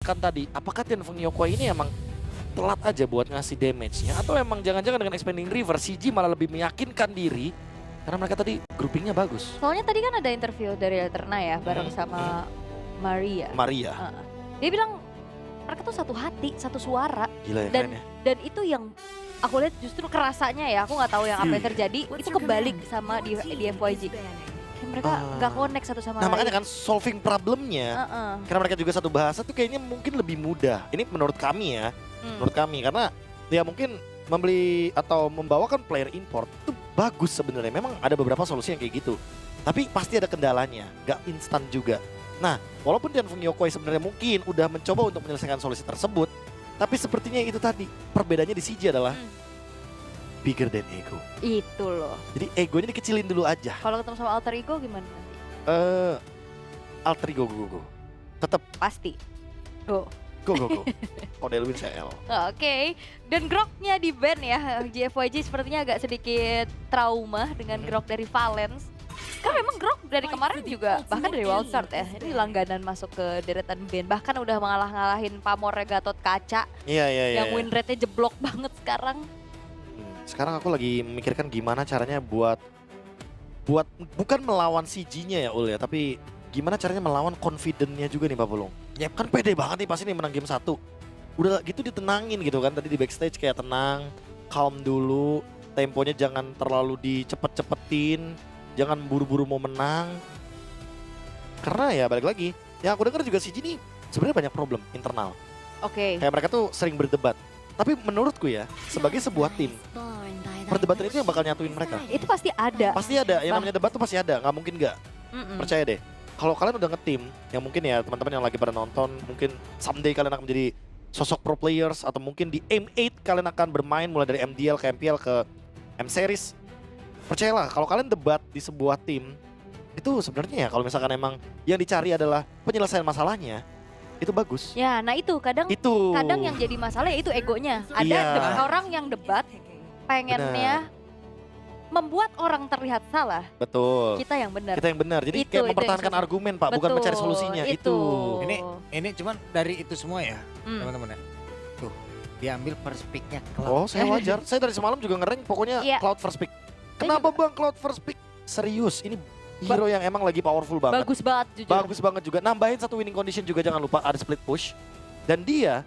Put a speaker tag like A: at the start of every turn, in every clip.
A: menanyakan tadi, apakah Tianfeng Yokoi ini emang telat aja buat ngasih damage-nya? Atau emang jangan-jangan dengan Expanding River, CG malah lebih meyakinkan diri karena mereka tadi groupingnya bagus.
B: Soalnya tadi kan ada interview dari Eterna ya, bareng sama Maria.
A: Maria.
B: Dia bilang mereka tuh satu hati, satu suara.
A: Gila ya,
B: Dan
A: keren ya.
B: dan itu yang aku lihat justru kerasanya ya, aku nggak tahu yang apa yang terjadi, itu kebalik sama di FYG. Kayak mereka nggak connect satu sama
A: Nah
B: lain.
A: makanya kan solving problemnya, karena mereka juga satu bahasa tuh kayaknya mungkin lebih mudah. Ini menurut kami ya, menurut kami. Karena ya mungkin membeli atau membawakan player import itu bagus sebenarnya. Memang ada beberapa solusi yang kayak gitu. Tapi pasti ada kendalanya, nggak instan juga. Nah, walaupun Tianfeng Yokoi sebenarnya mungkin udah mencoba untuk menyelesaikan solusi tersebut, tapi sepertinya itu tadi, perbedaannya di CG adalah bigger than ego.
B: Itu loh.
A: Jadi egonya dikecilin dulu aja.
B: Kalau ketemu sama alter ego gimana nanti?
A: Alter ego go. Tetap
B: Pasti. Go.
A: go. Kodel win CL.
B: Oke, dan groknya di ban ya, JFYG sepertinya agak sedikit trauma dengan grok dari Valence. Kan memang grok dari kemarin juga, bahkan dari Wildcard ya, ini langganan masuk ke deretan ban. Bahkan udah ngalahin pamornya Gatot Kaca,
A: Iya.
B: yang win rate-nya jeblok banget sekarang.
A: Sekarang aku lagi memikirkan gimana caranya buat bukan melawan CG-nya ya Ul ya, tapi gimana caranya melawan confident-nya juga nih Pak Pulung. Ya kan pede banget nih pasti nih menang game 1. Udah gitu ditenangin gitu kan, tadi di backstage kayak tenang, calm dulu, temponya jangan terlalu dicepet-cepetin, jangan buru-buru mau menang. Karena ya balik lagi, yang aku dengar juga CG nih sebenarnya banyak problem internal.
B: Oke.
A: Kayak mereka tuh sering berdebat. Tapi menurutku ya, sebagai sebuah tim, perdebatan itu yang bakal nyatuin mereka.
B: Itu pasti ada.
A: Pasti ada, yang namanya debat tuh pasti ada, nggak mungkin nggak. Percaya deh. Kalau kalian udah nge-team, yang mungkin ya teman-teman yang lagi pada nonton, mungkin someday kalian akan menjadi sosok pro players, atau mungkin di M8 kalian akan bermain mulai dari MDL ke MPL ke M-Series. Percayalah, kalau kalian debat di sebuah tim, itu sebenarnya ya kalau misalkan emang yang dicari adalah penyelesaian masalahnya, itu bagus.
B: Ya, nah itu kadang yang jadi masalah ya itu egonya. Ada
A: Iya.
B: orang yang debat pengennya membuat orang terlihat salah.
A: Betul.
B: Kita yang benar.
A: Kita yang benar. Jadi
B: Itu
A: kayak
B: yang
A: mempertahankan
B: susah.
A: argumen Pak, bukan
B: Betul,
A: mencari solusinya. Itu.
C: Ini cuman dari itu semua ya, teman-teman ya. Tuh, diambil first pick-nya Cloud.
A: Oh, saya wajar. Saya dari semalam juga nge-rank pokoknya
B: Iya.
A: Cloud first pick. Kenapa Bang Cloud first pick? Serius, ini hero yang emang lagi powerful banget.
B: Bagus banget jujur.
A: Bagus banget juga. Nambahin satu winning condition juga, jangan lupa ada split push. Dan dia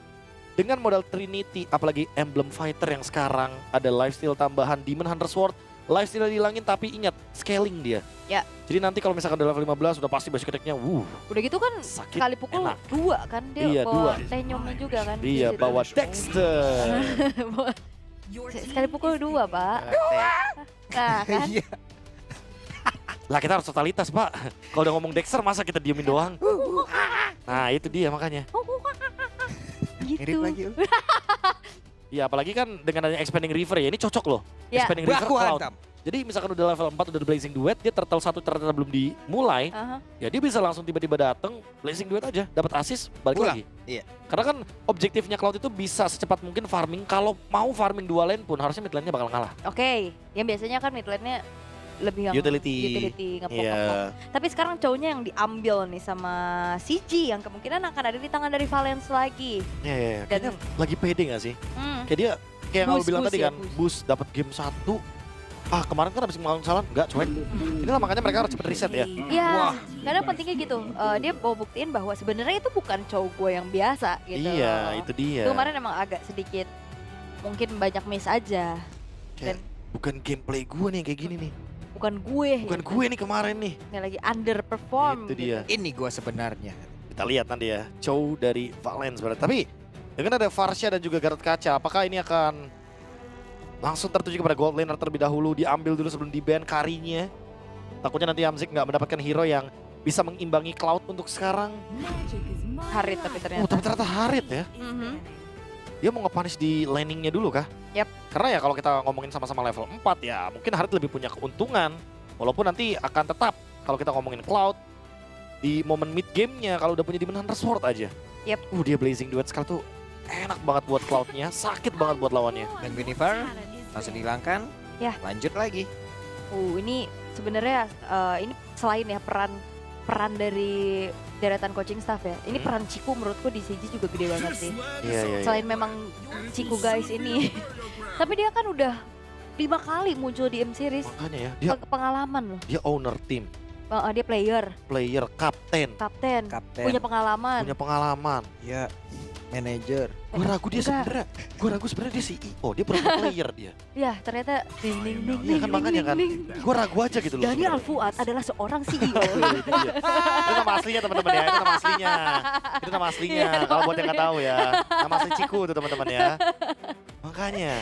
A: dengan modal Trinity, apalagi Emblem Fighter yang sekarang ada lifesteal tambahan, Demon Hunter Sword, lifesteal dilangin tapi ingat scaling dia.
B: Ya.
A: Jadi nanti kalau misalkan udah level 15 udah pasti basic attack-nya
B: Udah gitu kan
A: sakit.
B: sekali pukul
A: enak.
B: 2 kan dia
A: Iya,
B: bawa
A: 2.
B: tenyomnya juga kan.
A: Dia bawa Dexter.
B: Sekali pukul 2 Pak. Nah kan.
C: Iya.
A: Lah kita harus totalitas Pak. Kalau udah ngomong Dexter masa kita diemin doang. Nah itu dia makanya.
B: Gitu.
C: Mirip lagi.
A: Ya apalagi kan dengan adanya Expanding River ya, ini cocok loh.
B: Ya.
A: Expanding River
C: Baku
A: Cloud.
C: hantam.
A: Jadi misalkan udah level 4 udah Blazing Duet, dia turtle 1 turtle belum dimulai,
B: Aha.
A: ya dia bisa langsung tiba-tiba dateng Blazing Duet aja, dapat assist, balik
C: Pulang.
A: lagi.
C: Iya.
A: Karena kan objektifnya Cloud itu bisa secepat mungkin farming, kalau mau farming 2 lane pun harusnya mid lane-nya bakal ngalah.
B: Oke, yang biasanya kan mid lane-nya lebih yang
A: Utility.
B: ngepok-ngepok.
A: Iya.
B: Tapi sekarang cowoknya yang diambil nih sama CG yang kemungkinan akan ada di tangan dari Valence lagi.
A: Iya.
B: Dan-
A: Kayaknya lagi pede gak sih? Kayak dia, kayak yang
B: Boost,
A: aku bilang
B: boost
A: tadi
B: ya,
A: kan,
B: boost.
A: boost dapat game 1. Kemarin kan habis melawan kesalahan, enggak cuek. Inilah makanya mereka harus cepet reset ya.
B: Iya, karena pentingnya gitu. Dia mau buktiin bahwa sebenarnya itu bukan cowok gue yang biasa gitu.
A: Iya, itu dia.
B: Itu kemarin emang agak sedikit mungkin banyak miss aja.
A: Kayak, bukan gameplay gue nih yang kayak gini nih.
B: Bukan gue.
A: Bukan gue nih kemarin nih.
B: Yang lagi underperform.
A: Itu dia.
C: Ini gua sebenarnya.
A: Kita lihat nanti ya, Chow dari Valence berarti. Tapi dengan ada Varsha dan juga Gatot Kaca, apakah ini akan langsung tertuju kepada gold laner terlebih dahulu, diambil dulu sebelum di-ban karinya. Takutnya nanti Hamzik nggak mendapatkan hero yang bisa mengimbangi Cloud untuk sekarang.
B: Harit tapi ternyata.
A: Oh, tapi ternyata Harit ya.
B: Mhm.
A: Dia mau nge-punish di landingnya dulu kah?
B: Yap.
A: Karena ya kalau kita ngomongin sama-sama level 4 ya, mungkin Harit lebih punya keuntungan. Walaupun nanti akan tetap kalau kita ngomongin Cloud di momen mid game-nya kalau udah punya Demon Hunter Sword aja.
B: Yap.
A: Dia Blazing Duet sekali tuh enak banget buat Cloud-nya, sakit banget buat lawannya.
C: Dan Benifer langsung dihilangkan.
B: Ya.
C: Lanjut lagi.
B: Ini sebenarnya ini selain ya peran peran dari deretan coaching staff ya. Ini peran Ciku menurutku di CG juga gede banget sih.
A: Iya.
B: Selain memang Ciku guys ini. Tapi dia kan udah 5 kali muncul di M-Series.
A: Makanya ya, dia
B: Pengalaman loh.
A: dia owner tim,
B: Dia player,
A: player, kapten,
B: kapten, punya pengalaman.
A: punya pengalaman.
C: Ya, manajer.
A: Gue ragu dia
B: Enggak.
A: sebenarnya. Gue ragu sebenarnya dia CEO, dia pro player dia.
B: Ya ternyata ding ding ding
A: Iya kan makanya kan. Gue ragu aja gitu loh.
B: Daniel
A: sebenarnya.
B: Fuad adalah seorang CEO.
A: Itu dia. Itu nama aslinya teman-teman ya, itu nama aslinya. Itu nama aslinya,
B: Iya, nama
A: kalau buat yang nggak
B: aslinya.
A: tahu ya. Nama asli Ciku tuh teman-teman ya. Makanya.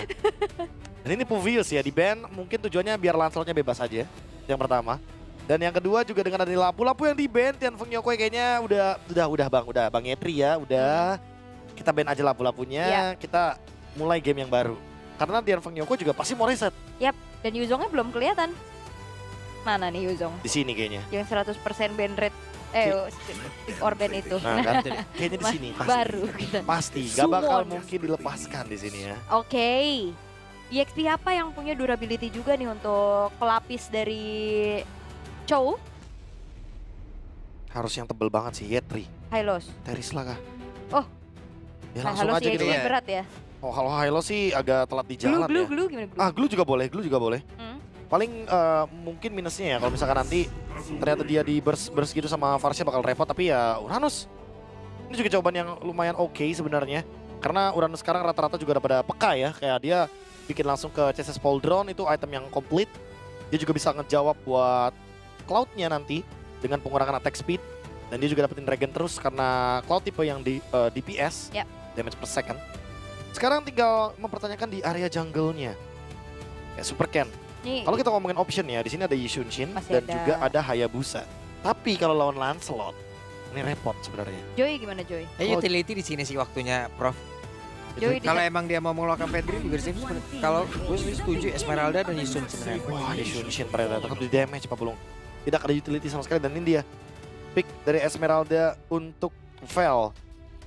A: Dan ini Puvius ya, di band mungkin tujuannya biar Lancelotnya bebas aja. Yang pertama. Dan yang kedua juga dengan ada lapu-lapu yang di band, Tianfeng Yokoi kayaknya udah Bang Yetri ya, udah. Kita band aja lapu-lapunya, kita mulai game yang baru. Karena Tianfeng Yokoi juga pasti mau reset
B: Dan Yuzongnya belum kelihatan. Mana nih Yuzong?
A: di sini kayaknya.
B: Yang 100% band rate, Orban itu.
A: Nah kan, kayaknya di sini pasti.
B: Baru gitu.
A: Pasti, gak bakal
B: Suwon.
A: mungkin dilepaskan di sini ya.
B: Oke. EXP apa yang punya durability juga nih untuk pelapis dari Chow?
A: Harus yang tebel banget sih, Yetri.
B: Hylos.
A: Teris lah kah?
B: Oh.
A: Ya langsung
B: Hylos
A: aja gitu
B: EXP
A: kan.
B: berat ya.
A: Oh kalau Hilo sih agak telat di jalan
B: Glue
A: ya.
B: gimana glue?
A: Ah glue juga boleh.
B: Hmm.
A: Paling mungkin minusnya ya kalau misalkan nanti ternyata dia di burst gitu sama Varsnya bakal repot. Tapi ya Uranus. Ini juga jawaban yang lumayan oke sebenarnya. Karena Uranus sekarang rata-rata juga udah pada peka ya. Kayak dia bikin langsung ke CSS Pauldron itu item yang komplit. Dia juga bisa ngejawab buat Cloud-nya nanti dengan pengurangan attack speed. Dan dia juga dapetin Dragon terus karena Cloud tipe yang di DPS,
B: Yep.
A: damage per second. Sekarang tinggal mempertanyakan di area jungle-nya. Ya Super Ken.
B: Nih,
A: Kalau kita ngomongin option ya, di sini ada Yi Shunshin
B: Masih
A: dan
B: ada.
A: juga ada Hayabusa. Tapi kalau lawan Lancelot, ini repot sebenarnya.
B: Joy gimana Joy?
C: Utility di sini sih waktunya, Prof.
B: Joy
C: Kalau emang dia mau mengeluarkan Pedri juga sih kalau gue sih setuju Esmeralda dan Yisun sebenarnya.
A: Wah, Yi Shunshin pada tetap di damage Pak Pulung. Tidak ada utility sama sekali dan ini dia pick dari Esmeralda untuk Vel.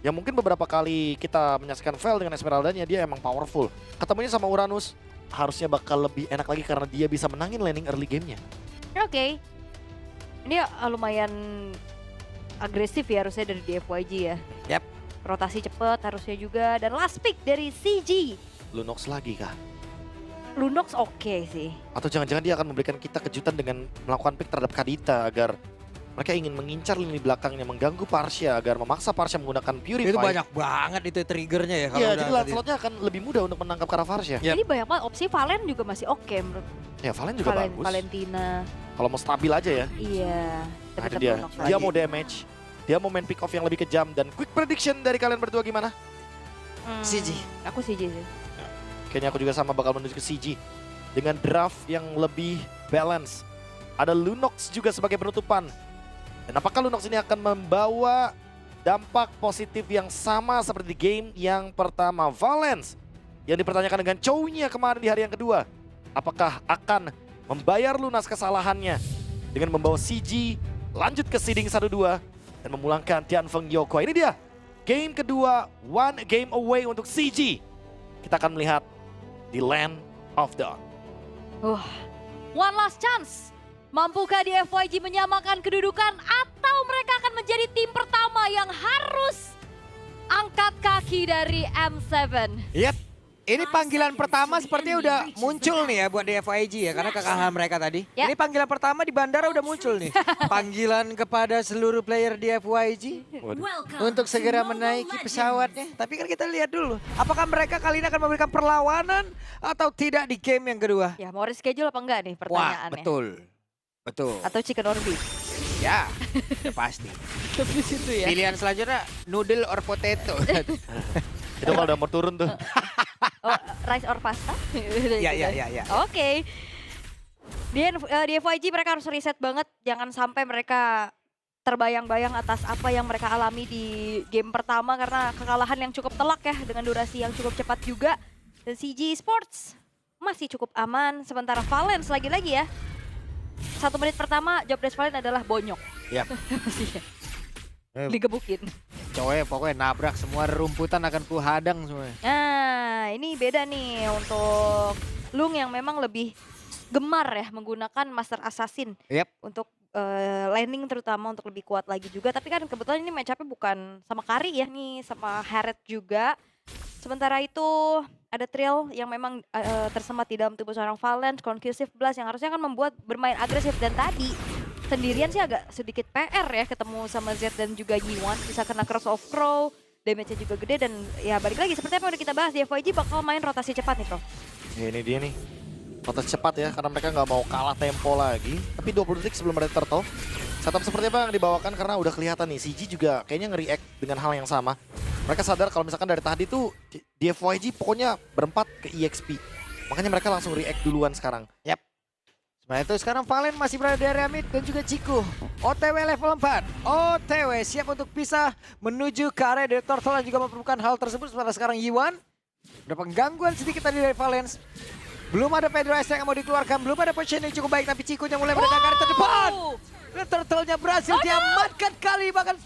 A: Yang mungkin beberapa kali kita menyaksikan Vel dengan Esmeraldanya dia emang powerful. Ketemunya sama Uranus harusnya bakal lebih enak lagi karena dia bisa menangin laning early gamenya.
B: Oke. Ini lumayan agresif ya harusnya dari DFYG ya.
C: Yap.
B: Rotasi cepet harusnya juga. Dan last pick dari CG.
A: Lunox lagi kah?
B: Lunox oke sih.
A: Atau jangan-jangan dia akan memberikan kita kejutan dengan melakukan pick terhadap Kadita agar mereka ingin mengincar lini belakangnya, mengganggu Parsha agar memaksa Parsha menggunakan Purify.
C: Itu banyak banget itu triggernya ya kalau
A: Iya,
C: udah
A: jadi
C: tadi.
A: Lancelotnya akan lebih mudah untuk menangkap Varsha.
C: Yap.
B: Jadi banyak banget opsi. Valen juga masih oke menurut
A: Ya, Valen juga bagus.
B: Valentina.
A: Kalau mau stabil aja ya.
B: Iya.
A: Nah,
B: Tapi
A: itu
B: tetap
A: dia.
B: Lunox
A: Dia
B: lagi.
A: mau damage. Dia mau main pick off yang lebih kejam dan quick prediction dari kalian berdua gimana?
C: CG.
B: Aku CG sih.
A: Kayaknya aku juga sama bakal menuju ke CG dengan draft yang lebih balance. Ada Lunox juga sebagai penutupan. Dan apakah Lunox ini akan membawa dampak positif yang sama seperti di game yang pertama? Valence yang dipertanyakan dengan Chow-nya kemarin di hari yang kedua. Apakah akan membayar lunas kesalahannya dengan membawa CG lanjut ke seeding 1-2 dan memulangkan Tianfeng Yokoi. Ini dia game kedua, one game away untuk CG. Kita akan melihat di Land of Dawn.
B: One last chance. Mampukah DFYG menyamakan kedudukan atau mereka akan menjadi tim pertama yang harus angkat kaki dari M7?
C: Yap. Ini panggilan pertama sepertinya udah muncul nih ya buat DFIG ya karena kekalahan mereka tadi.
B: Ya.
C: Ini panggilan pertama di bandara udah muncul nih. Panggilan kepada seluruh player DFYG untuk segera menaiki pesawatnya. Tapi kan kita lihat dulu, apakah mereka kali ini akan memberikan perlawanan atau tidak di game yang kedua?
B: Ya mau reschedule apa enggak nih
C: Wah,
B: pertanyaannya?
C: betul.
B: Atau chicken or beef?
C: Ya, udah pasti.
B: Di situ ya.
C: Pilihan selanjutnya noodle or potato.
A: Itu kalau udah mau turun tuh.
B: Oh, rice or pasta?
C: Ya.
B: Oke. Di FYG mereka harus riset banget. Jangan sampai mereka terbayang-bayang atas apa yang mereka alami di game pertama. Karena kekalahan yang cukup telak ya. Dengan durasi yang cukup cepat juga. Dan CG Sports masih cukup aman. Sementara Valence lagi-lagi ya. 1 menit pertama job desk Valen adalah bonyok.
C: Yap.
B: Digebukin.
C: Pokoknya nabrak semua rumputan akan kuhadang semua.
B: Nah, ini beda nih untuk Lung yang memang lebih gemar ya menggunakan Master Assassin
C: Yap.
B: untuk laning terutama untuk lebih kuat lagi juga. Tapi kan kebetulan ini match up-nya bukan sama Kari ya nih, sama Harriet juga. Sementara itu ada Trill yang memang tersemat di dalam tubuh seorang Valence, Conclusive Blast yang harusnya kan membuat bermain agresif. Dan tadi sendirian sih agak sedikit PR ya ketemu sama Z dan juga Yiwan. Bisa kena Cross of Crow, damage-nya juga gede dan ya balik lagi seperti apa yang udah kita bahas, di FYG bakal main rotasi cepat nih Bro.
A: Ya, ini dia nih. Rotasi cepat ya, karena mereka nggak mau kalah tempo lagi. Tapi 20 detik sebelum ada turtle. Setup seperti apa yang dibawakan karena udah kelihatan nih. CG juga kayaknya nge-react dengan hal yang sama. Mereka sadar kalau misalkan dari tadi tuh di FYG pokoknya berempat ke EXP. Makanya mereka langsung react duluan sekarang.
C: Yap. Sementara itu sekarang Valen masih berada di area mid dan juga Ciku. OTW level 4. OTW siap untuk bisa menuju ke area dari Turtle dan juga memperlukan hal tersebut. Sementara sekarang Yiwan. Berapa gangguan sedikit tadi dari Valence. Belum ada Pedro S yang mau dikeluarkan. Belum ada position yang cukup baik. Tapi Cikunya mulai berada ke terdepan. Dan Turtle-nya berhasil diamankan kali. Bahkan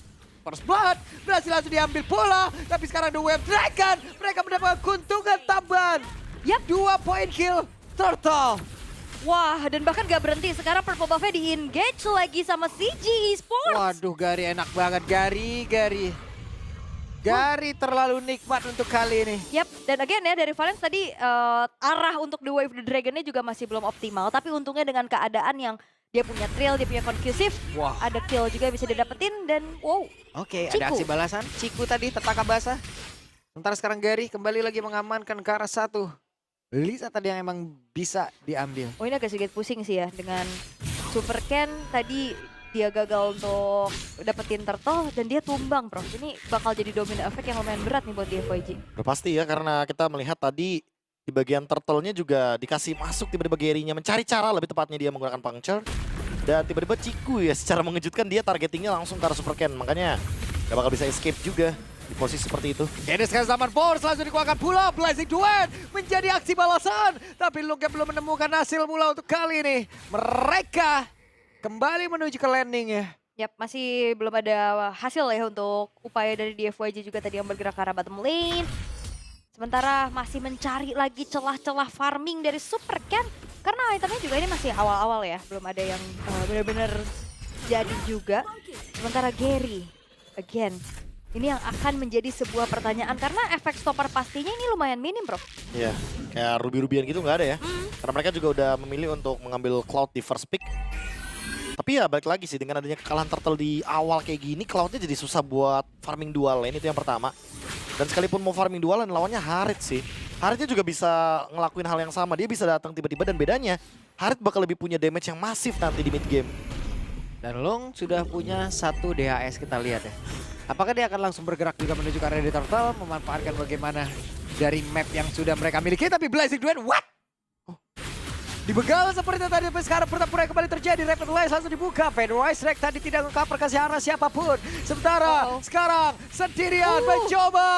C: First Blood berhasil langsung diambil bola. Tapi sekarang The Wave Dragon. Mereka mendapatkan keuntungan tambahan.
B: Yap.
C: 2 point kill Turtle.
B: Wah, dan bahkan gak berhenti. Sekarang purple buff-nya di-engage lagi sama CG Esports.
C: Waduh, Gary enak banget. Gary terlalu nikmat untuk kali ini.
B: Yap, dan again ya dari Valence tadi arah untuk The Wave the Dragon-nya juga masih belum optimal. Tapi untungnya dengan keadaan yang dia punya Trill, dia punya Conclusive.
C: Wah.
B: Ada kill juga bisa didapetin dan wow.
C: Oke,
B: Ciku.
C: ada aksi balasan. Ciku tadi tertangkap basah. Sementara sekarang Gary kembali lagi mengamankan ke arah satu. Lisa tadi yang emang bisa diambil.
B: Oh ini agak sedikit pusing sih ya dengan Super Ken tadi dia gagal untuk dapetin turtle dan dia tumbang Bro. Ini bakal jadi domino effect yang lumayan berat nih buat di FYG.
A: Udah pasti ya karena kita melihat tadi di bagian turtle-nya juga dikasih masuk tiba-tiba Gary-nya mencari cara lebih tepatnya dia menggunakan puncture. Dan tiba-tiba Ciku ya secara mengejutkan dia targetingnya langsung ke arah Super Ken. Makanya gak bakal bisa escape juga di posisi seperti itu.
C: Ini sekarang zaman Force langsung dikeluarkan pula. Blazing Duet menjadi aksi balasan. Tapi Luke belum menemukan hasil mula untuk kali ini. Mereka kembali menuju ke landing ya.
B: Yap, masih belum ada hasil ya untuk upaya dari DFYG juga tadi yang bergerak ke arah bottom lane. Sementara masih mencari lagi celah-celah farming dari Super Ken. Karena itemnya juga ini masih awal-awal ya. Belum ada yang benar-benar jadi juga. Sementara Gary, again, ini yang akan menjadi sebuah pertanyaan. Karena efek stopper pastinya ini lumayan minim Bro.
A: Iya, kayak ruby-rubian gitu nggak ada ya. Karena mereka juga udah memilih untuk mengambil Cloud di first pick. Tapi ya balik lagi sih dengan adanya kekalahan Turtle di awal kayak gini, Cloud-nya jadi susah buat farming dual lane, itu yang pertama. Dan sekalipun mau farming dual lane, lawannya Harriet sih. Harrietnya juga bisa ngelakuin hal yang sama, dia bisa datang tiba-tiba dan bedanya Harriet bakal lebih punya damage yang masif nanti di mid game.
C: Dan Long sudah punya satu DHS, kita lihat ya. Apakah dia akan langsung bergerak juga menuju ke area di Turtle, memanfaatkan bagaimana dari map yang sudah mereka miliki. Tapi Blazing Duet, what? Dibegal seperti tadi, tapi sekarang pertempuran kembali terjadi. Rapid Wise langsung dibuka. Fedwise Rek tadi tidak mengcover ke arah siapapun. Sementara sekarang sendirian mencoba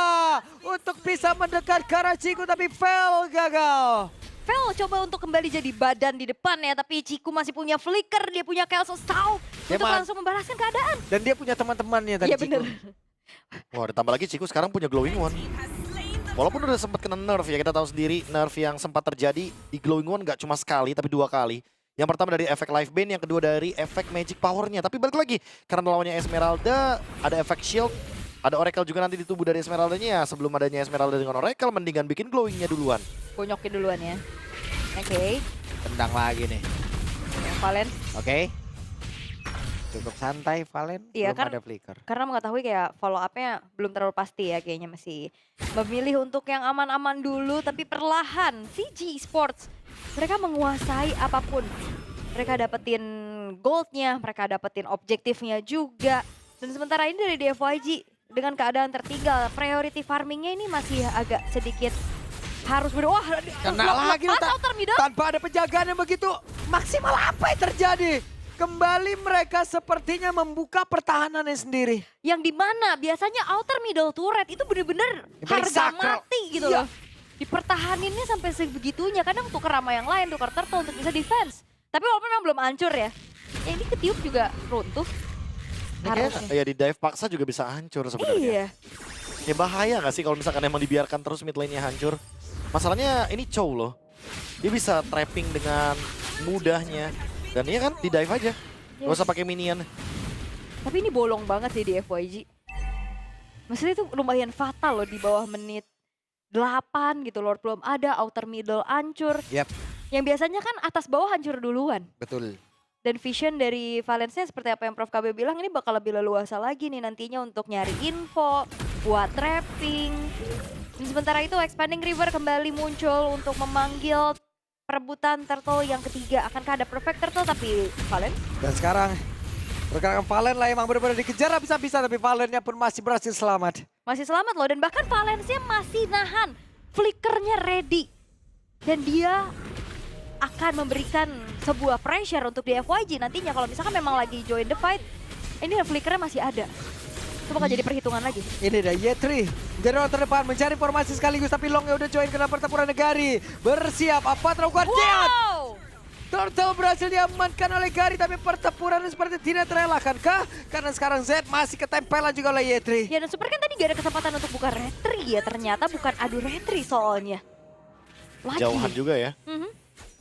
C: untuk bisa mendekat ke arah Ciku, tapi fail, gagal.
B: Vel coba untuk kembali jadi badan di depan ya, tapi Ciku masih punya flicker, dia punya Kelso Stau untuk langsung membalaskan keadaan.
C: Dan dia punya teman-temannya tadi.
B: Iya bener.
A: Wah, ditambah lagi Ciku sekarang punya Glowing One. Walaupun udah sempat kena nerf ya, kita tahu sendiri nerf yang sempat terjadi di Glowing One gak cuma sekali tapi 2 kali. Yang pertama dari efek Life Bane, yang kedua dari efek Magic Power-nya. Tapi balik lagi, karena lawannya Esmeralda, ada efek Shield, ada Oracle juga nanti di tubuh dari Esmeralda-nya ya. Sebelum adanya Esmeralda dengan Oracle, mendingan bikin Glowing-nya duluan.
B: Bonyokin duluan ya. Oke.
C: Tendang lagi nih.
B: Yang Valen.
C: Oke. Cukup santai Valen,
B: Iya,
C: belum
B: kan,
C: ada flicker.
B: Karena mengetahui kayak follow up-nya belum terlalu pasti ya, kayaknya masih memilih untuk yang aman-aman dulu. Tapi perlahan CG Esports, mereka menguasai apapun. Mereka dapetin goldnya, mereka dapetin objektifnya juga. Dan sementara ini dari DFYG dengan keadaan tertinggal, priority farmingnya ini masih agak sedikit harus wah
C: kena lagi tanpa ada penjagaan yang begitu maksimal. Apa yang terjadi? Kembali mereka sepertinya membuka pertahanannya sendiri.
B: Yang dimana biasanya outer middle turret itu bener-bener harga mati gitu loh. Dipertahaninnya sampai sebegitunya. Kadang tukar sama yang lain, tukar turtle untuk bisa defense. Tapi walaupun memang belum hancur ya. Ya ini ketiup juga runtuh.
A: Ya di dive paksa juga bisa hancur sebenarnya.
B: Iya.
A: Ya bahaya gak sih kalau misalkan emang dibiarkan terus mid lane-nya hancur. Masalahnya ini Chow loh. Dia bisa trapping dengan mudahnya. Dan iya kan, di dive aja. Gak usah pakai minion.
B: Tapi ini bolong banget sih di FYG. Maksudnya itu lumayan fatal loh di bawah menit 8 gitu. Lord belum ada, outer middle hancur.
C: Yap.
B: Yang biasanya kan atas bawah hancur duluan.
C: Betul.
B: Dan vision dari Valencia seperti apa yang Prof KB bilang, ini bakal lebih leluasa lagi nih nantinya untuk nyari info, buat trapping. Dan sementara itu Expanding River kembali muncul untuk memanggil perebutan Turtle yang ketiga. Akankah ada Perfect Turtle tapi Valen?
C: Dan sekarang pergerakan Valen lah emang benar-benar dikejar habis-habisan, tapi Valennya pun masih berhasil selamat.
B: Masih selamat loh, dan bahkan Valencia masih nahan. Flickernya ready. Dan dia akan memberikan sebuah pressure untuk di FYG nantinya kalau misalkan memang lagi join the fight. Ini flickernya masih ada. Itu bakal jadi perhitungan lagi.
C: Ini dah Yetri dari orang terdepan mencari formasi sekaligus, tapi Longnya udah join ke dalam pertempuran Gary. Bersiap apa terlakukan?
B: Wow!
C: Turtle berhasil diamankan oleh Gary, tapi pertempuran seperti tidak terelakkankah? Karena sekarang Z masih ketempelan juga oleh Yetri.
B: Ya dan Super kan tadi gak ada kesempatan untuk buka retri ya, ternyata bukan adu retri soalnya. Lagi.
A: Jauhan juga ya.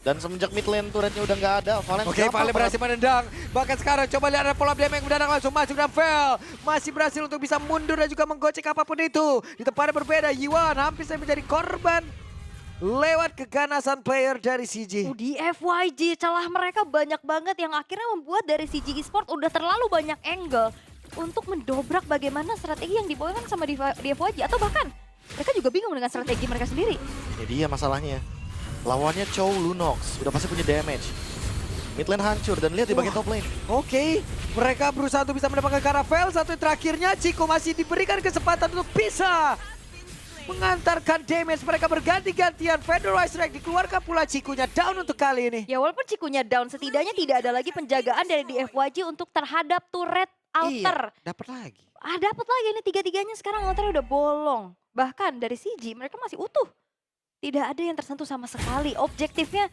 A: Dan semenjak mid lane turretnya udah nggak ada, Valen
C: Oke, Valen berhasil menendang. Bahkan sekarang coba lihat ada pola damage yang mendadak langsung masuk dan fail. Masih berhasil untuk bisa mundur dan juga menggocek apapun itu. Di tempat yang berbeda, Yiwan hampir saja menjadi korban lewat keganasan player dari CG.
B: Di FYG celah mereka banyak banget yang akhirnya membuat dari CG Esports udah terlalu banyak angle untuk mendobrak bagaimana strategi yang dibawakan sama di FYG. Atau bahkan mereka juga bingung dengan strategi mereka sendiri.
A: Ini dia masalahnya. Lawannya Chow Lunox, udah pasti punya damage. Mid lane hancur dan lihat di bagian top lane.
C: Oke, mereka berusaha untuk bisa mendapatkan Caravel. Satu terakhirnya, Chico masih diberikan kesempatan untuk bisa mengantarkan damage. Mereka berganti-gantian, Federal Strike dikeluarkan pula Chico-nya down untuk kali ini.
B: Ya walaupun Cikunya down, setidaknya tidak ada lagi penjagaan dari di FYG untuk terhadap turret altar.
C: Iya, dapat lagi.
B: Dapat lagi ini tiga-tiganya sekarang altarnya udah bolong. Bahkan dari CG mereka masih utuh. Tidak ada yang tersentuh sama sekali. Objektifnya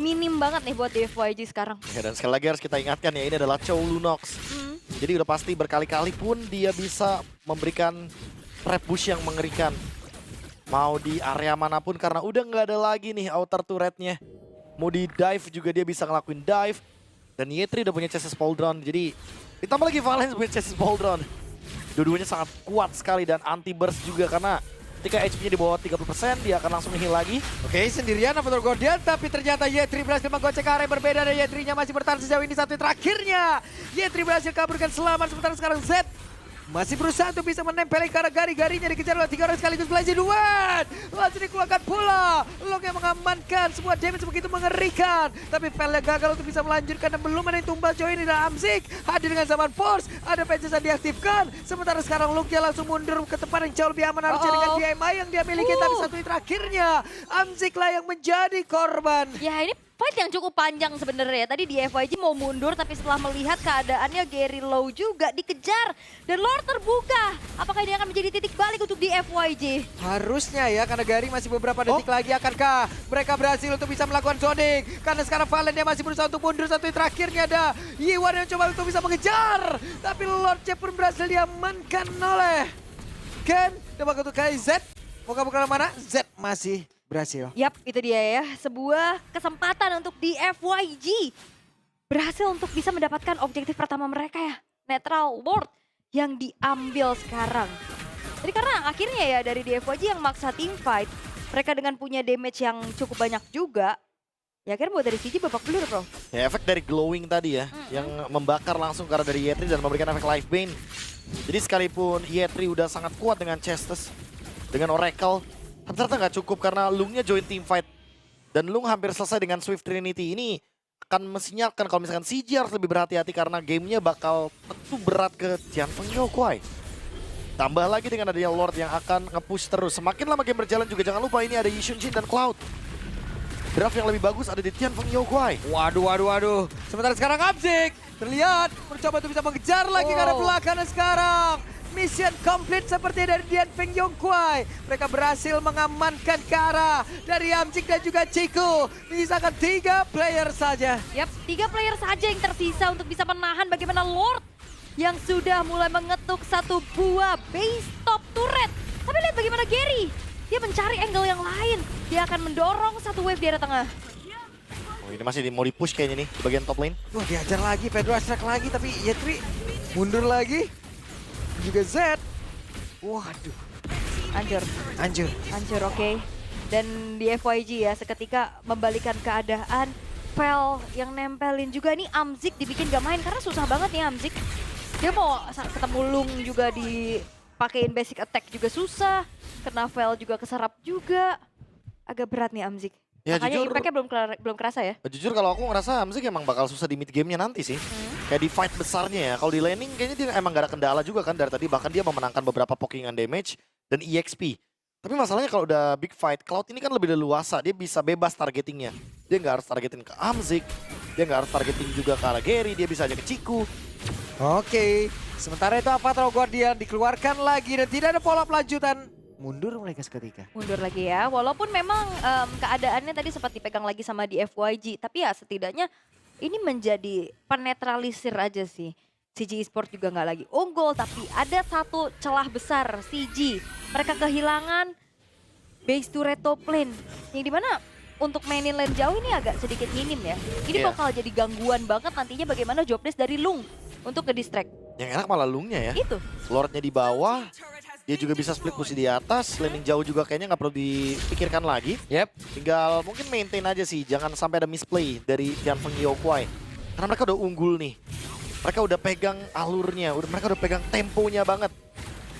B: minim banget nih buat di FYG sekarang.
A: Ya, dan sekali lagi harus kita ingatkan ya, ini adalah Chow Lunox. Jadi udah pasti berkali-kali pun dia bisa memberikan trap push yang mengerikan. Mau di area manapun karena udah nggak ada lagi nih outer turretnya. Mau di dive juga dia bisa ngelakuin dive. Dan Yetri udah punya chassis Pauldron. Jadi ditambah lagi Valens punya chassis Pauldron. Dua-duanya sangat kuat sekali dan anti burst juga karena ketika HP-nya di bawah 30%, dia akan langsung heal lagi.
C: Oke, sendirian Avatar Guardian, tapi ternyata Yetri berhasil menggocek area yang berbeda dan Yetrinya masih bertahan sejauh ini. Satu terakhirnya, Yetri berhasil kaburkan selamat, sementara sekarang Z masih berusaha untuk bisa menempeli ke arah Gary-Garinya dikejar oleh 3 orang sekaligus. Blaze Duet langsung dikeluarkan pula. Long yang mengamankan sebuah damage begitu mengerikan. Tapi Velnya gagal untuk bisa melanjutkan dan belum ada yang tumbal join di dalam Amzik. Hadir dengan zaman force, ada Vengeance yang diaktifkan. Sementara sekarang Lugia langsung mundur ke tempat yang jauh lebih aman harusnya dengan DMI yang dia miliki. Tapi satu terakhirnya Amzik lah yang menjadi korban.
B: Ya ini fight yang cukup panjang sebenarnya. Tadi di FYG mau mundur tapi setelah melihat keadaannya Gary low juga dikejar. Dan Lord terbuka. Apakah ini akan menjadi titik balik untuk di FYG?
C: Harusnya ya, karena Gary masih beberapa detik lagi. Akankah mereka berhasil untuk bisa melakukan zoning? Karena sekarang Valen dia masih berusaha untuk mundur. Satu terakhirnya ada Yiwan yang coba untuk bisa mengejar. Tapi Lordnya pun berhasil diamankan oleh Ken. Coba untuk kali Z. Mau kabur ke mana? Z masih berhasil.
B: Yap, itu dia ya. Sebuah kesempatan untuk di FYG. Berhasil untuk bisa mendapatkan objektif pertama mereka ya. Neutral Ward yang diambil sekarang. Jadi karena akhirnya ya dari di FYG yang maksa team fight. Mereka dengan punya damage yang cukup banyak juga. Ya akhirnya buat dari CG babak belur bro.
A: Ya efek dari glowing tadi ya. Yang membakar langsung ke arah dari Yetri dan memberikan efek life bane. Jadi sekalipun Yetri udah sangat kuat dengan Chestus. Dengan Oracle. Tapi ternyata nggak cukup karena Lungnya join team fight. Dan Lung hampir selesai dengan Swift Trinity. Ini akan mensinyalkan kalau misalkan CG harus lebih berhati-hati karena gamenya bakal tentu berat ke Tianfeng Yokwai. Tambah lagi dengan adanya Lord yang akan nge-push terus. Semakin lama game berjalan juga jangan lupa ini ada Yi Xuanjin dan Cloud. Draft yang lebih bagus ada di Tianfeng Yokwai.
C: Waduh. Sementara sekarang Amzik terlihat mencoba untuk bisa mengejar lagi ke arah belakang dan sekarang. Mission complete seperti dari Tianfeng Yokwai. Mereka berhasil mengamankan ke arah dari Amzik dan juga Chico. Menyisakan 3 player saja.
B: Yap, 3 player saja yang tersisa untuk bisa menahan bagaimana Lord yang sudah mulai mengetuk satu buah base top turret. Tapi lihat bagaimana Gary. Dia mencari angle yang lain. Dia akan mendorong satu wave di area tengah.
A: Oh, ini masih mau di-push kayaknya nih di bagian top lane.
C: Wah, diajar lagi, Pedro Astrak lagi, tapi Yetri mundur lagi. Juga Z. Waduh,
B: Hancur, oke. Dan di FYG ya, seketika membalikan keadaan. Fel yang nempelin juga nih Amzik dibikin gak main karena susah banget nih Amzik. Dia mau ketemu Lung juga dipakein basic attack juga susah. Kena Fel juga keserap juga. Agak berat nih Amzik.
A: Ya,
B: Makanya
A: jujur,
B: impact-nya belum kerasa ya.
A: jujur kalau aku ngerasa Hamzik emang bakal susah di mid game-nya nanti sih. Kayak di fight besarnya ya. Kalau di laning kayaknya dia emang gak ada kendala juga kan dari tadi. Bahkan dia memenangkan beberapa pokingan damage dan EXP. Tapi masalahnya kalau udah big fight, Cloud ini kan lebih leluasa. Dia bisa bebas targetingnya. Dia nggak harus targetin ke Hamzik. Dia nggak harus targeting juga ke arah Gary. Dia bisa aja ke Ciku.
C: Oke, sementara itu Avatar Guardian dikeluarkan lagi dan tidak ada pola pelanjutan. Mundur mereka seketika.
B: Mundur lagi ya, walaupun memang keadaannya tadi sempat dipegang lagi sama di FYG. Tapi ya setidaknya ini menjadi penetralisir aja sih. CG Esports juga nggak lagi unggul, tapi ada satu celah besar CG. Mereka kehilangan base turret top lane. Yang dimana untuk mainin lane jauh ini agak sedikit minim ya. Ini bakal jadi gangguan banget nantinya bagaimana jobdesk dari Lung untuk ke-distract.
A: Yang enak malah Lungnya ya.
B: Itu.
A: Lordnya di bawah. Dia juga bisa split posisi di atas. Laning jauh juga kayaknya nggak perlu dipikirkan lagi. Tinggal mungkin maintain aja sih. Jangan sampai ada misplay dari Tianfeng Yokwai. Karena mereka udah unggul nih. Mereka udah pegang alurnya, mereka udah pegang temponya banget.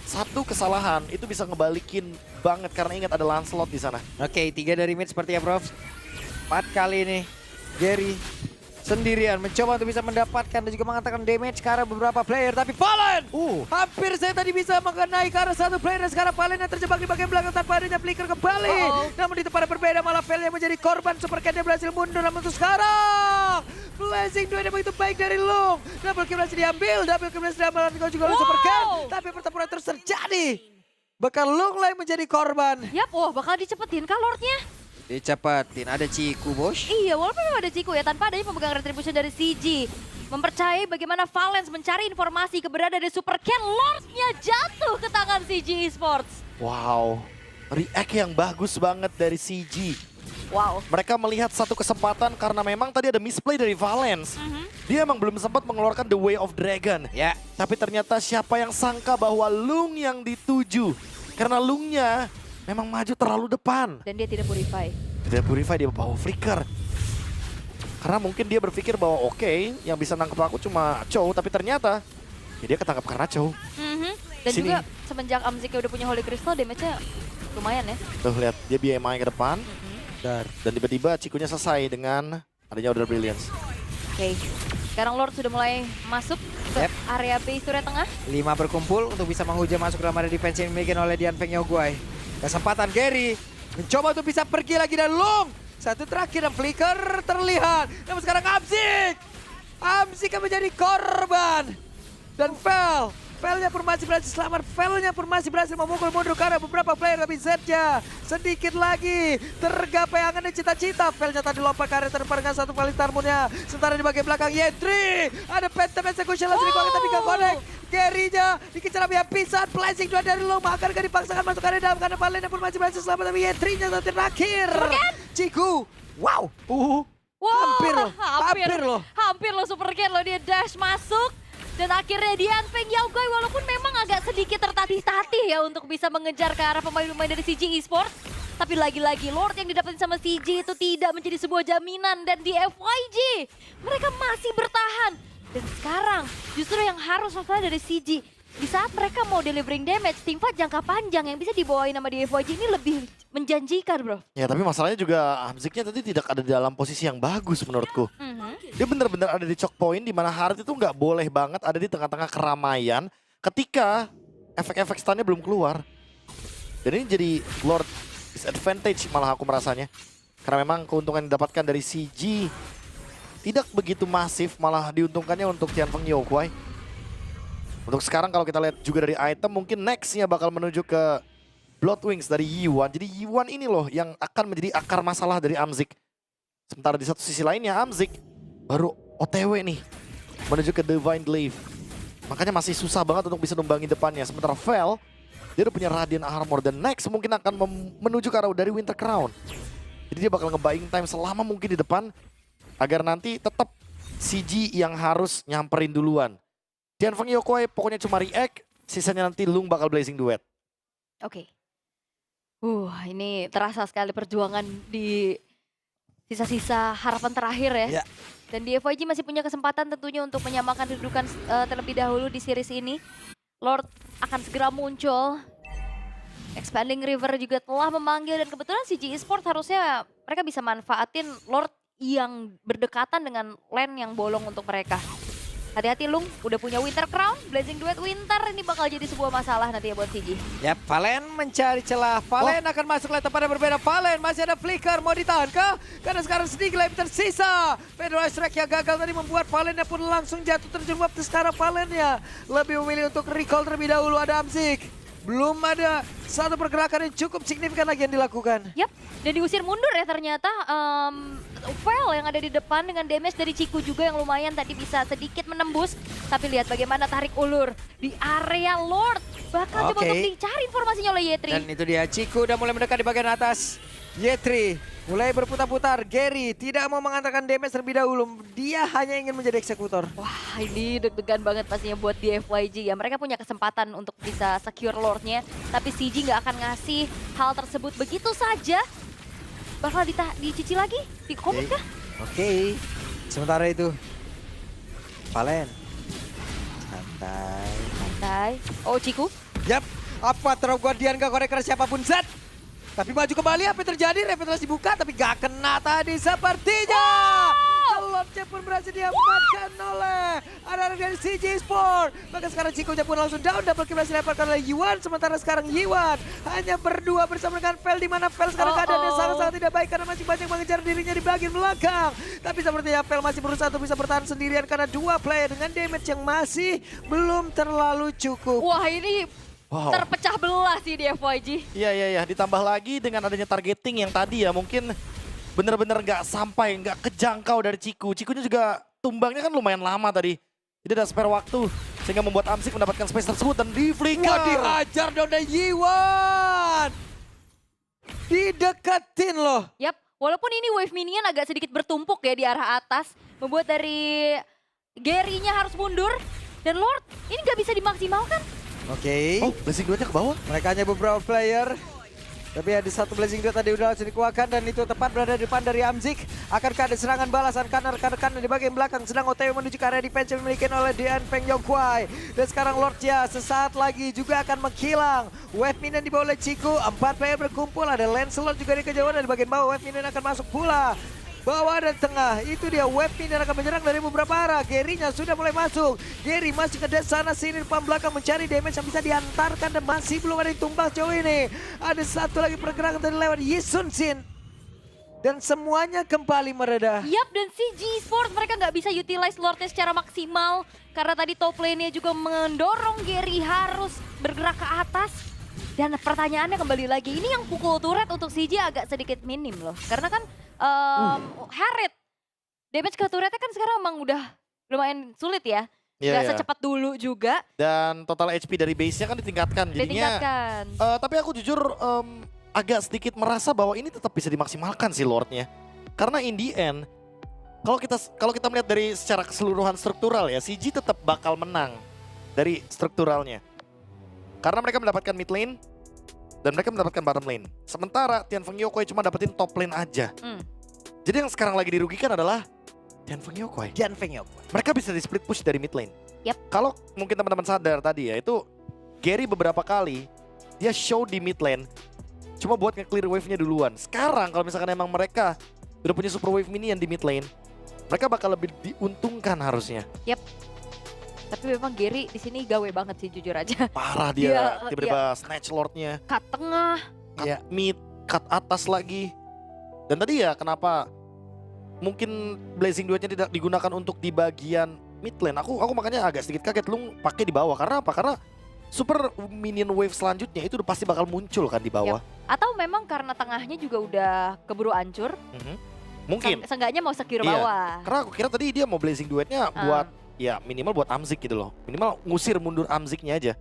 A: Satu kesalahan itu bisa ngebalikin banget karena ingat ada Lancelot di sana.
C: Oke, 3 dari mid seperti ya, Prof. 4 kali ini Gary sendirian mencoba untuk bisa mendapatkan dan juga mengatakan damage ke arah beberapa player. Tapi Fallen! Hampir saya tadi bisa mengenai ke arah satu player dan sekarang Fallen yang terjebak di bagian belakang tanpa adanya flicker kembali. Namun di tempat berbeda malah Fel yang menjadi korban. Super Cat yang berhasil mundur namun untuk sekarang. Blazing 2 yang begitu baik dari Lung. Double kill berhasil diambil. Double kill berhasil diambil juga oleh Super Cat. Tapi pertempuran terus terjadi. Bakal Lung lah yang menjadi korban.
B: Yap, bakal dicepetin kah Lordnya?
C: Dicepetin, ada Ciku, Bos.
B: Iya, walaupun memang ada Ciku ya, tanpa adanya pemegang retribution dari CG. Mempercayai bagaimana Valens mencari informasi keberadaan dari Super Cat, Lordnya jatuh ke tangan CG Esports.
A: Wow, react yang bagus banget dari CG.
B: Wow.
A: Mereka melihat satu kesempatan karena memang tadi ada misplay dari Valens. Dia emang belum sempat mengeluarkan The Way of Dragon.
C: Ya.
A: Tapi ternyata siapa yang sangka bahwa Lung yang dituju. Karena Lungnya memang maju terlalu depan.
B: Dan dia tidak purify.
A: Tidak purify, dia bawa flicker. Karena mungkin dia berpikir bahwa oke, yang bisa nangkep aku cuma Chow. Tapi ternyata ya dia ketangkap karena Chow.
B: Dan
A: Sini.
B: juga semenjak Amzik udah punya Holy Crystal, damage-nya lumayan ya.
A: Tuh lihat, dia BMI ke depan. Dan tiba-tiba Cikunya selesai dengan adanya Order Brilliance.
B: Oke. Sekarang Lord sudah mulai masuk ke area base turret tengah.
C: 5 berkumpul untuk bisa menghujam masuk dalam area defense yang dimiliki oleh Tianfeng Yokwai. Kesempatan Gary mencoba untuk bisa pergi lagi dan Lung. Satu terakhir dan flicker terlihat. Namun sekarang Amzik yang menjadi korban. Dan Felnya pun masih berhasil selamat. Felnya pun masih berhasil memukul mundur karena beberapa player. Tapi Z-nya sedikit lagi tergapai angan dan cita-cita. Felnya tadi lompat ke area terdepan dengan satu kali tarmunnya. Sementara di bagian belakang Yetri. Ada Phantom Execution langsung dikeluarkan tapi gak connect. Gary-nya dikejar habis pisan. Blazing 2 dari Lung. Maka gak dipaksakan masuk area dalam karena Fallen pun masih berhasil selamat. Tapi Yetri-nya terakhir. Ciku. Wow.
B: Hampir loh Super Cat loh, dia dash masuk. Dan akhirnya Tianfeng Yokwai walaupun memang agak sedikit tertatih-tatih ya untuk bisa mengejar ke arah pemain-pemain dari CG Esports. Tapi lagi-lagi Lord yang didapetin sama CG itu tidak menjadi sebuah jaminan. Dan di FYG mereka masih bertahan. Dan sekarang justru yang harus waspada dari CG. Di saat mereka mau delivering damage, teamfight jangka panjang yang bisa dibawain sama di FYG ini lebih menjanjikan, bro.
A: Ya tapi masalahnya juga Hamziknya tadi tidak ada dalam posisi yang bagus menurutku. Dia benar-benar ada di choke point di mana Harit itu nggak boleh banget ada di tengah-tengah keramaian ketika efek-efek stunnya belum keluar. Dan ini jadi Lord disadvantage malah aku merasanya. Karena memang keuntungan yang didapatkan dari CG tidak begitu masif, malah diuntungkannya untuk Tianfeng Yokwai. Untuk sekarang kalau kita lihat juga dari item, mungkin nextnya bakal menuju ke Blood Wings dari Yi-Wan. Jadi Yi-Wan ini loh yang akan menjadi akar masalah dari Amzik. Sementara di satu sisi lainnya Amzik baru OTW nih menuju ke Divine Glaive. Makanya masih susah banget untuk bisa numbangin depannya. Sementara Fel, dia udah punya Radiant Armor dan next mungkin akan menuju ke arah dari Winter Crown. Jadi dia bakal nge-buying time selama mungkin di depan. agar nanti tetap CG yang harus nyamperin duluan. Tianfeng Yokoi pokoknya cuma react, sisanya nanti Lung bakal blazing duet.
B: Oke. Ini terasa sekali perjuangan di sisa-sisa harapan terakhir ya.
C: Ya.
B: Dan di FYG masih punya kesempatan tentunya untuk menyamakan kedudukan terlebih dahulu di series ini. Lord akan segera muncul. Expanding River juga telah memanggil dan kebetulan CG Esports harusnya mereka bisa manfaatin Lord yang berdekatan dengan lane yang bolong untuk mereka. Hati-hati Lung, udah punya Winter Crown, Blazing Duet Winter ini bakal jadi sebuah masalah nanti ya buat CG.
C: Yap, Valen mencari celah. Valen akan masuk lane tempat yang berbeda. Valen masih ada flicker, mau ditahan kah? Karena sekarang sedikit lane tersisa. Pedro Strike yang gagal tadi membuat Valennya pun langsung jatuh terjebak. Sekarang Valennya lebih memilih untuk recall terlebih dahulu. Ada Amzik. Belum ada satu pergerakan yang cukup signifikan lagi yang dilakukan.
B: Yap, dan diusir mundur ya ternyata. Vel yang ada di depan dengan damage dari Ciku juga yang lumayan tadi bisa sedikit menembus. Tapi lihat bagaimana tarik ulur di area Lord. Bahkan coba untuk dicari informasinya oleh Yetri.
C: Dan itu dia, Ciku udah mulai mendekat di bagian atas. Yetri mulai berputar-putar. Gary tidak mau mengantarkan damage terlebih dahulu. Dia hanya ingin menjadi eksekutor.
B: Wah, ini deg-degan banget pastinya buat di FYG ya. Mereka punya kesempatan untuk bisa secure Lordnya. Tapi CG nggak akan ngasih hal tersebut begitu saja. Bakal dicuci lagi? Di komit kah?
C: Oke. Sementara itu, Valen. Santai.
B: Oh, Ciku.
C: Yap, apa Throw Guardian gak korek siapapun Zed. Tapi maju kembali, apa yang terjadi? Revitalisasi dibuka tapi gak kena tadi sepertinya. Lordnya pun berhasil diamankan oleh anak-anak dari CG Sport. Maka sekarang Cikunya pun langsung down, double kill berhasil dilepaskan oleh Yuan. Sementara sekarang Yuan hanya berdua bersama dengan Vel, di mana Vel sekarang keadaannya sangat-sangat tidak baik karena masih banyak mengejar dirinya di bagian belakang. Tapi sepertinya Vel masih berusaha untuk bisa bertahan sendirian karena dua player dengan damage yang masih belum terlalu cukup.
B: Wah, ini terpecah belah sih di FYG.
A: Iya. Ditambah lagi dengan adanya targeting yang tadi ya mungkin bener-bener nggak sampai, nggak kejangkau dari Ciku. Cikunya juga tumbangnya kan lumayan lama tadi. Jadi ada spare waktu sehingga membuat Amzik mendapatkan space tersebut dan di flicker.
C: Wah, dihajar dong dari Yiwan. Dideketin loh.
B: Yap, walaupun ini wave minion agak sedikit bertumpuk ya di arah atas. Membuat dari Gary-nya harus mundur. Dan Lord ini nggak bisa dimaksimalkan.
C: Oke.
A: Oh, blessing duetnya ke bawah.
C: Mereka hanya beberapa player. Tapi ada satu blazing duet tadi udah langsung dikeluarkan dan itu tepat berada di depan dari Amzik. Akankah ada serangan balasan kanan di bagian belakang sedang OTW menuju ke area defense yang dimiliki oleh Tianfeng Yokoi. Dan sekarang Lordnya sesaat lagi juga akan menghilang. Wave minion dibawa oleh Ciku, 4 player berkumpul, ada Lancelot juga di kejauhan dan di bagian bawah wave minion akan masuk pula. Bawah dan tengah, itu dia wave minion akan menyerang dari beberapa arah. Gary-nya sudah mulai masuk. Gary masih ke sana sini depan belakang mencari damage yang bisa diantarkan dan masih belum ada yang tumbang sejauh ini. Ada satu lagi pergerakan tadi lewat Yisun Shin. Dan semuanya kembali mereda.
B: Yap, dan CG Sport mereka nggak bisa utilize Lordnya secara maksimal. Karena tadi top lane-nya juga mendorong Gary harus bergerak ke atas. Dan pertanyaannya kembali lagi, ini yang pukul turret untuk CG agak sedikit minim loh. Karena kan Harriet, damage ke turretnya kan sekarang emang udah lumayan sulit ya. Gak secepat dulu juga.
A: Dan total HP dari base-nya kan ditingkatkan. Jadinya, tapi aku jujur agak sedikit merasa bahwa ini tetap bisa dimaksimalkan sih Lordnya. Karena in the end, kalau kita melihat dari secara keseluruhan struktural ya, CG tetap bakal menang dari strukturalnya. Karena mereka mendapatkan mid lane dan mereka mendapatkan bottom lane. Sementara Tianfeng Yokoi cuma dapetin top lane aja. Jadi yang sekarang lagi dirugikan adalah Tianfeng Yokoi. Mereka bisa di split push dari mid lane. Kalau mungkin teman-teman sadar tadi ya, itu Gary beberapa kali dia show di mid lane cuma buat nge-clear wave-nya duluan. Sekarang kalau misalkan emang mereka udah punya super wave minion di mid lane, mereka bakal lebih diuntungkan harusnya.
B: Tapi memang Gary di sini gawe banget sih jujur aja.
A: Parah dia tiba-tiba snatch Lordnya.
B: Cut tengah.
A: Cut mid, cut atas lagi. Dan tadi ya kenapa mungkin blazing duetnya tidak digunakan untuk di bagian mid lane. Aku makanya agak sedikit kaget lu pakai di bawah. Karena apa? Karena super minion wave selanjutnya itu udah pasti bakal muncul kan di bawah.
B: Atau memang karena tengahnya juga udah keburu hancur.
A: Mungkin.
B: Seenggaknya mau secure bawah.
A: Karena aku kira tadi dia mau blazing duetnya buat ya minimal buat Amzik gitu loh. Minimal ngusir mundur Amziknya aja.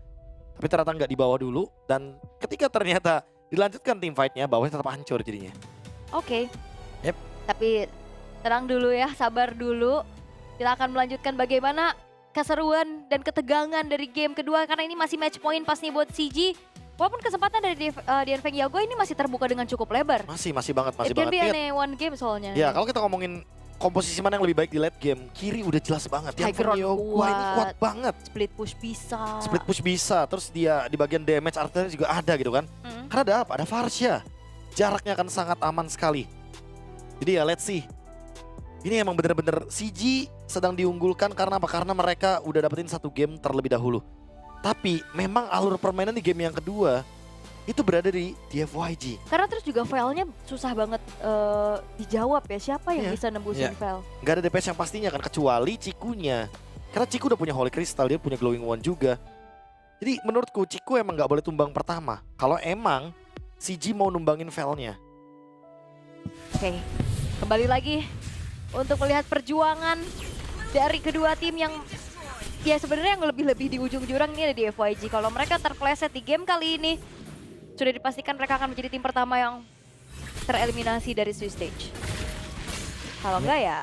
A: Tapi ternyata nggak dibawa dulu. Dan ketika ternyata dilanjutkan team fight-nya, bawahnya tetap hancur jadinya.
B: Tapi Tenang dulu ya, sabar dulu. Kita akan melanjutkan bagaimana keseruan dan ketegangan dari game kedua karena ini masih match point pas nih buat CG. Walaupun kesempatan dari Dian Feng Yagua ini masih terbuka dengan cukup lebar.
A: Masih banget.
B: It can be an one game soalnya.
A: Ya kalau kita ngomongin komposisi mana yang lebih baik di late game, kiri udah jelas banget. Dian Feng Yagua ini kuat banget.
B: Split push bisa.
A: Terus dia di bagian damage artinya juga ada gitu kan. Karena ada apa? Ada Farsha. Jaraknya akan sangat aman sekali. Jadi ya let's see. Ini emang bener-bener CG sedang diunggulkan karena apa? Karena mereka udah dapetin satu game terlebih dahulu. Tapi memang alur permainan di game yang kedua itu berada di FYG.
B: Karena terus juga Vel-nya susah banget dijawab ya. Siapa yang bisa nembusin Vel?
A: Gak ada DPS yang pastinya kan kecuali Cikunya. Karena Ciku udah punya Holy Crystal, dia punya Glowing Wand juga. Jadi menurutku Ciku emang gak boleh tumbang pertama. Kalau emang CG mau numbangin Vel-nya.
B: Oke, kembali lagi untuk melihat perjuangan dari kedua tim yang ya sebenarnya yang lebih-lebih di ujung jurang ini ada di FYG. Kalau mereka terpleset di game kali ini, sudah dipastikan mereka akan menjadi tim pertama yang tereliminasi dari Swiss Stage. Kalau enggak ya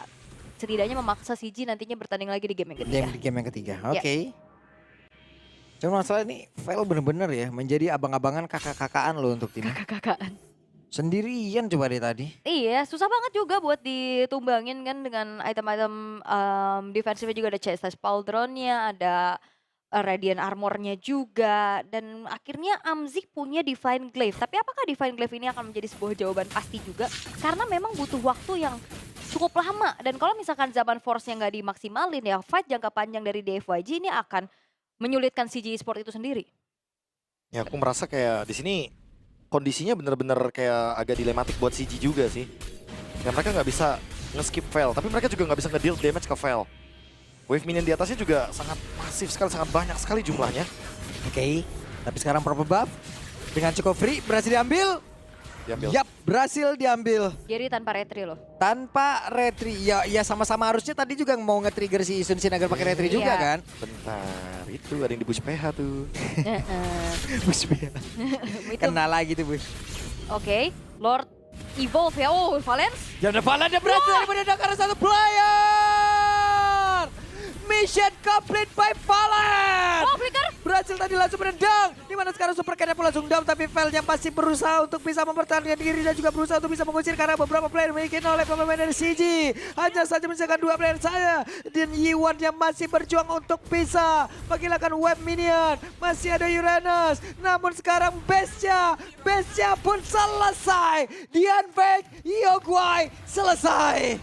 B: setidaknya memaksa CG nantinya bertanding lagi di game yang ketiga.
C: Di game yang ketiga, oke. Cuma masalah ini Vel bener-bener ya menjadi abang-abangan kakak-kakaan loh untuk tim.
B: Kakak-kakaan.
C: Sendirian coba deh tadi.
B: Iya, susah banget juga buat ditumbangin kan dengan item-item defensifnya juga ada Chassis Pauldron-nya, ada Radiant Armor-nya juga. Dan akhirnya Amzik punya Divine Glaive. Tapi apakah Divine Glaive ini akan menjadi sebuah jawaban pasti juga? Karena memang butuh waktu yang cukup lama. Dan kalau misalkan zaman Force-nya nggak dimaksimalin ya, fight jangka panjang dari DFYG ini akan menyulitkan CG Esports itu sendiri.
A: Ya aku merasa kayak di sini kondisinya bener-bener kayak agak dilematik buat CG juga sih. Ya mereka nggak bisa nge-skip Vel, tapi mereka juga nggak bisa nge-deal damage ke Vel. Wave minion di atasnya juga sangat masif sekali, sangat banyak sekali jumlahnya.
C: Oke, tapi sekarang proper buff dengan cukup free berhasil diambil. Yap, berhasil diambil.
B: Jadi tanpa retri loh.
C: Tanpa retri, ya sama-sama harusnya tadi juga mau nge-trigger si Sun Sin agar pakai retri juga kan.
A: Bentar, itu ada yang di push PH tuh.
C: Push PH. Kena lagi tuh Bush.
B: Oke, Lord Evolve ya, oh Valence.
C: Dan Valence berhasil dari menendangkan satu player. Mission complete by Valence.
B: Oh, flicker.
C: Berhasil tadi langsung menendang. Dimana sekarang Super Cat pun langsung down. Tapi Vel-nya masih berusaha untuk bisa mempertahankan diri. Dan juga berusaha untuk bisa mengusir karena beberapa player dimiliki oleh pemain dari CG. Hanya saja menyisakan 2 player saja. Dan Yiwan yang masih berjuang untuk bisa menghilangkan web minion. Masih ada Uranus. Namun sekarang base-nya pun selesai. Dian Feng Yagua selesai.